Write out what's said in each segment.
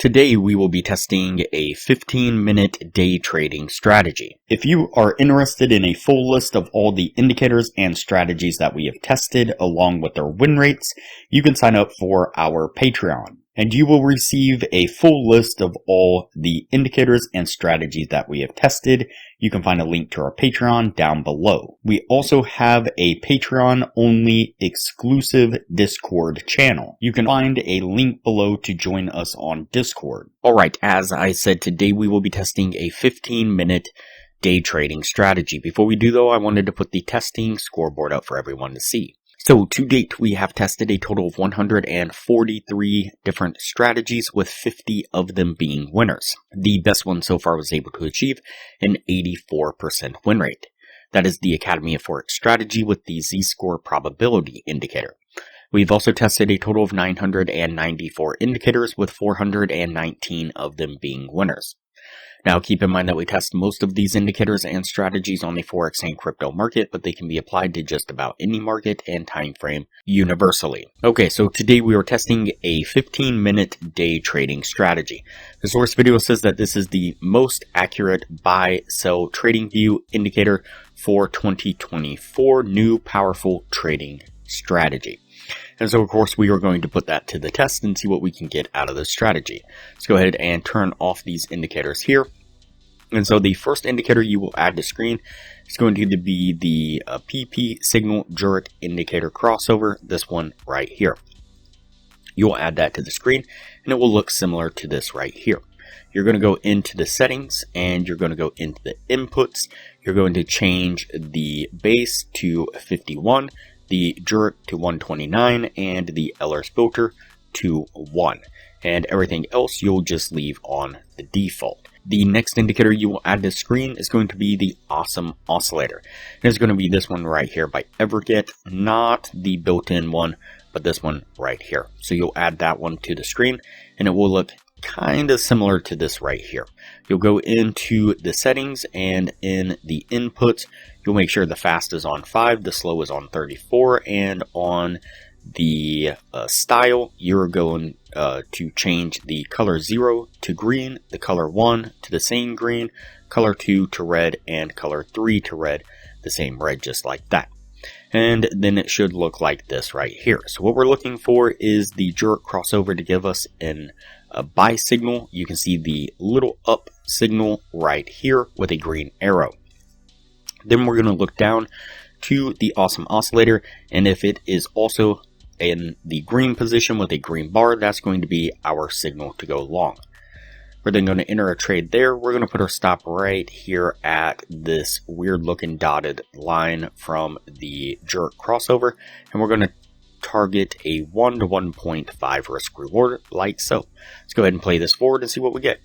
Today we will be testing a 15-minute day trading strategy. If you are interested in a full list of all the indicators and strategies that we have tested along with their win rates, you can sign up for our Patreon. And you will receive a full list of all the indicators and strategies that we have tested. You can find a link to our Patreon down below. We also have a Patreon-only exclusive Discord channel. You can find a link below to join us on Discord. Alright, as I said, today we will be testing a 15-minute day trading strategy. Before we do though, I wanted to put the testing scoreboard up for everyone to see. So to date, we have tested a total of 143 different strategies, with 50 of them being winners. The best one so far was able to achieve an 84% win rate. That is the Academy of Forex strategy with the Z-score probability indicator. We've also tested a total of 994 indicators, with 419 of them being winners. Now keep in mind that we test most of these indicators and strategies on the Forex and crypto market, but they can be applied to just about any market and time frame universally. Okay, so today we are testing a 15-minute day trading strategy. The source video says that this is the most accurate buy-sell Tradingview indicator for 2024 new powerful trading strategy. And so, of course, we are going to put that to the test and see what we can get out of this strategy. Let's go ahead and turn off these indicators here. And so the first indicator you will add to screen is going to be the PP signal Jurek indicator crossover, this one right here. You will add that to the screen and it will look similar to this right here. You're going to go into the settings and you're going to go into the inputs. You're going to change the base to 51. The Jurek to 129, and the LRS filter to 1. And everything else you'll just leave on the default. The next indicator you will add to the screen is going to be the Awesome Oscillator. It's going to be this one right here by Everget, not the built-in one, but this one right here. So you'll add that one to the screen, and it will look kind of similar to this right here. You'll go into the settings, and in the inputs, you'll make sure the fast is on 5, the slow is on 34, and on the style, you're going to change the color 0 to green, the color 1 to the same green, color 2 to red, and color 3 to red, the same red, just like that. And then it should look like this right here. So what we're looking for is the Jurek crossover to give us a buy signal. You can see the little up signal right here with a green arrow. Then we're going to look down to the Awesome Oscillator, and if it is also in the green position with a green bar, that's going to be our signal to go long. We're then going to enter a trade there. We're going to put our stop right here at this weird looking dotted line from the Jurek crossover, and we're going to target a 1 to 1.5 risk reward like so. Let's go ahead and play this forward and see what we get.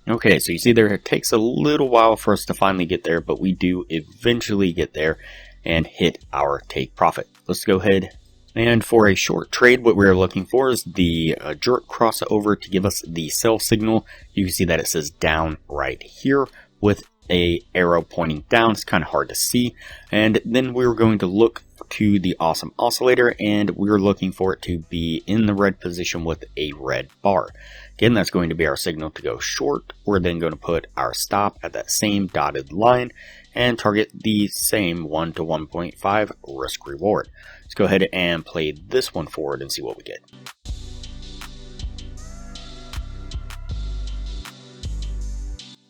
Okay, so you see there, it takes a little while for us to finally get there, but we do eventually get there and hit our take profit. Let's go ahead, and for a short trade, what we're looking for is the Jurek crossover to give us the sell signal. You can see that it says down right here with a arrow pointing down. It's kind of hard to see. And then we're going to look to the Awesome Oscillator, and we're looking for it to be in the red position with a red bar. Again, that's going to be our signal to go short. We're then going to put our stop at that same dotted line and target the same 1 to 1.5 risk reward. Let's go ahead and play this one forward and see what we get.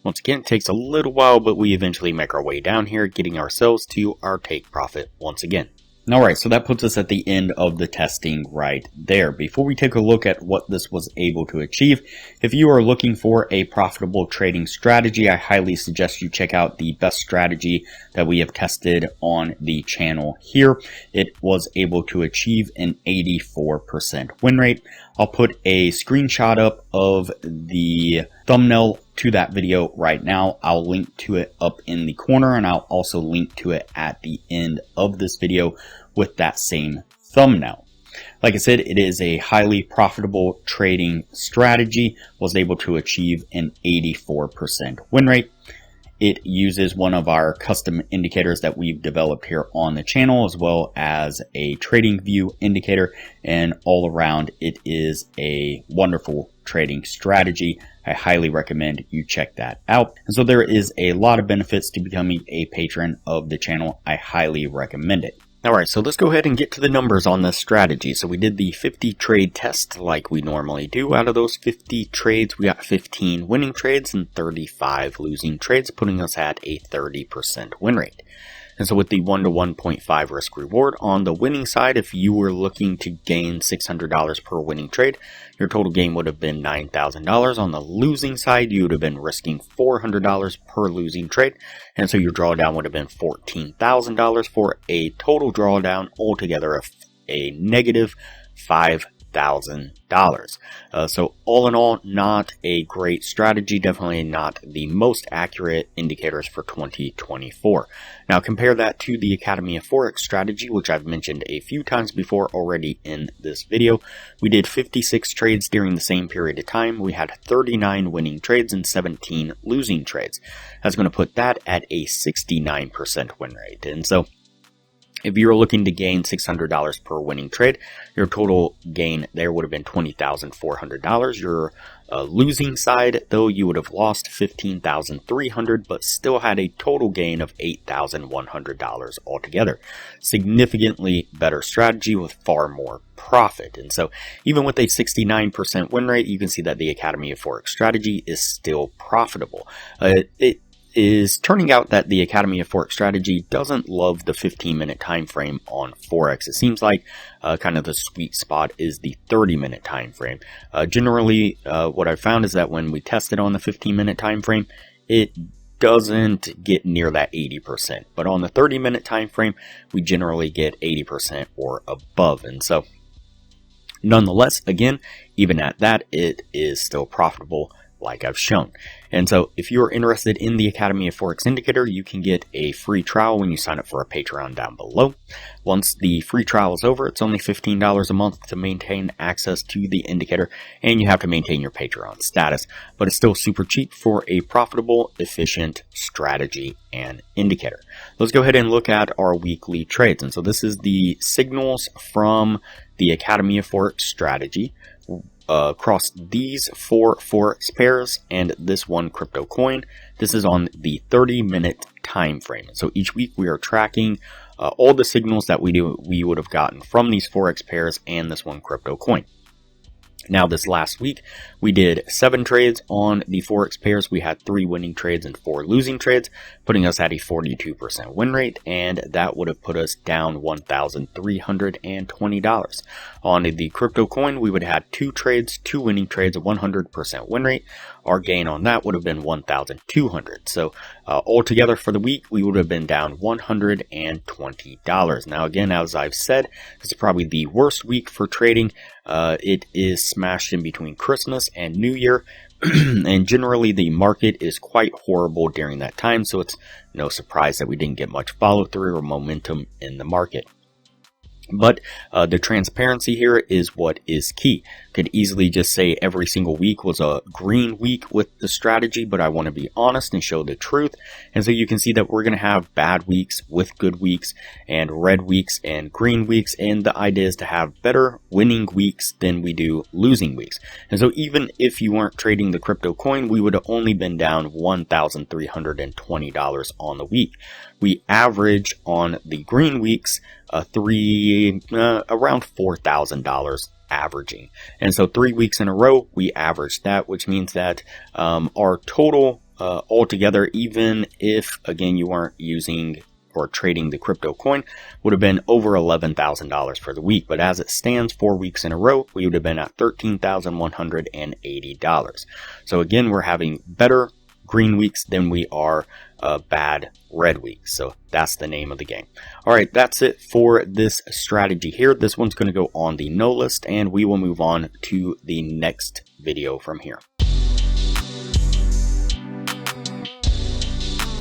Once again, it takes a little while, but we eventually make our way down here, getting ourselves to our take profit once again. Alright, so that puts us at the end of the testing right there. Before we take a look at what this was able to achieve, if you are looking for a profitable trading strategy, I highly suggest you check out the best strategy that we have tested on the channel here. It was able to achieve an 84% win rate. I'll put a screenshot up of the thumbnail to that video right now. I'll link to it up in the corner, and I'll also link to it at the end of this video with that same thumbnail. Like I said, it is a highly profitable trading strategy, was able to achieve an 84% win rate. It uses one of our custom indicators that we've developed here on the channel, as well as a Tradingview indicator, and all around it is a wonderful trading strategy. I highly recommend you check that out. And so there is a lot of benefits to becoming a patron of the channel. I highly recommend it. Alright, so let's go ahead and get to the numbers on this strategy. So we did the 50 trade test like we normally do. Out of those 50 trades, we got 15 winning trades and 35 losing trades, putting us at a 30% win rate. And so with the 1 to 1.5 risk reward on the winning side, if you were looking to gain $600 per winning trade, your total gain would have been $9,000. On the losing side, you would have been risking $400 per losing trade. And so your drawdown would have been $14,000 for a total drawdown altogether of a negative $5,000. So all in all, not a great strategy, definitely not the most accurate indicators for 2024. Now compare that to the Academy of Forex strategy, which I've mentioned a few times before already in this video. We did 56 trades during the same period of time. We had 39 winning trades and 17 losing trades. That's going to put that at a 69% win rate. And so if you're looking to gain $600 per winning trade, your total gain there would have been $20,400. Your losing side, though, you would have lost $15,300, but still had a total gain of $8,100 altogether. Significantly better strategy with far more profit. And so even with a 69% win rate, you can see that the Academy of Forex strategy is still profitable. It is turning out that the Academy of Forex strategy doesn't love the 15-minute time frame on Forex. It seems like kind of the sweet spot is the 30-minute time frame. Generally, what I've found is that when we test it on the 15-minute time frame, it doesn't get near that 80%. But on the 30-minute time frame, we generally get 80% or above. And so, nonetheless, again, even at that, it is still profitable, like I've shown. And so if you're interested in the Academy of Forex Indicator, you can get a free trial when you sign up for a Patreon down below. Once the free trial is over, it's only $15 a month to maintain access to the indicator, and you have to maintain your Patreon status. But it's still super cheap for a profitable, efficient strategy and indicator. Let's go ahead and look at our weekly trades. And so this is the signals from the Academy of Forex strategy across these 4 Forex pairs and this one crypto coin. This is on the 30-minute time frame. So each week we are tracking all the signals that we would have gotten from these Forex pairs and this one crypto coin. Now this last week, we did 7 trades on the Forex pairs. We had 3 winning trades and 4 losing trades, putting us at a 42% win rate, and that would have put us down $1,320. On the crypto coin, we would have had 2 trades, 2 winning trades, a 100% win rate. Our gain on that would have been $1,200. So altogether for the week, we would have been down $120. Now again, as I've said, this is probably the worst week for trading. It is smashed in between Christmas and New Year, and generally the market is quite horrible during that time, so it's no surprise that we didn't get much follow through or momentum in the market. But the transparency here is what is key. Could easily just say every single week was a green week with the strategy, but I want to be honest and show the truth. And so you can see that we're going to have bad weeks with good weeks and red weeks and green weeks. And the idea is to have better winning weeks than we do losing weeks. And so even if you weren't trading the crypto coin, we would have only been down $1,320 on the week. We average on the green weeks around $4,000 averaging. And so 3 weeks in a row, we averaged that, which means that our total altogether, even if, again, you weren't using or trading the crypto coin, would have been over $11,000 for the week. But as it stands, 4 weeks in a row, we would have been at $13,180. So again, we're having better green weeks than we are bad red weeks. So that's the name of the game. All right, that's it for this strategy here. This one's going to go on the no list, and we will move on to the next video from here.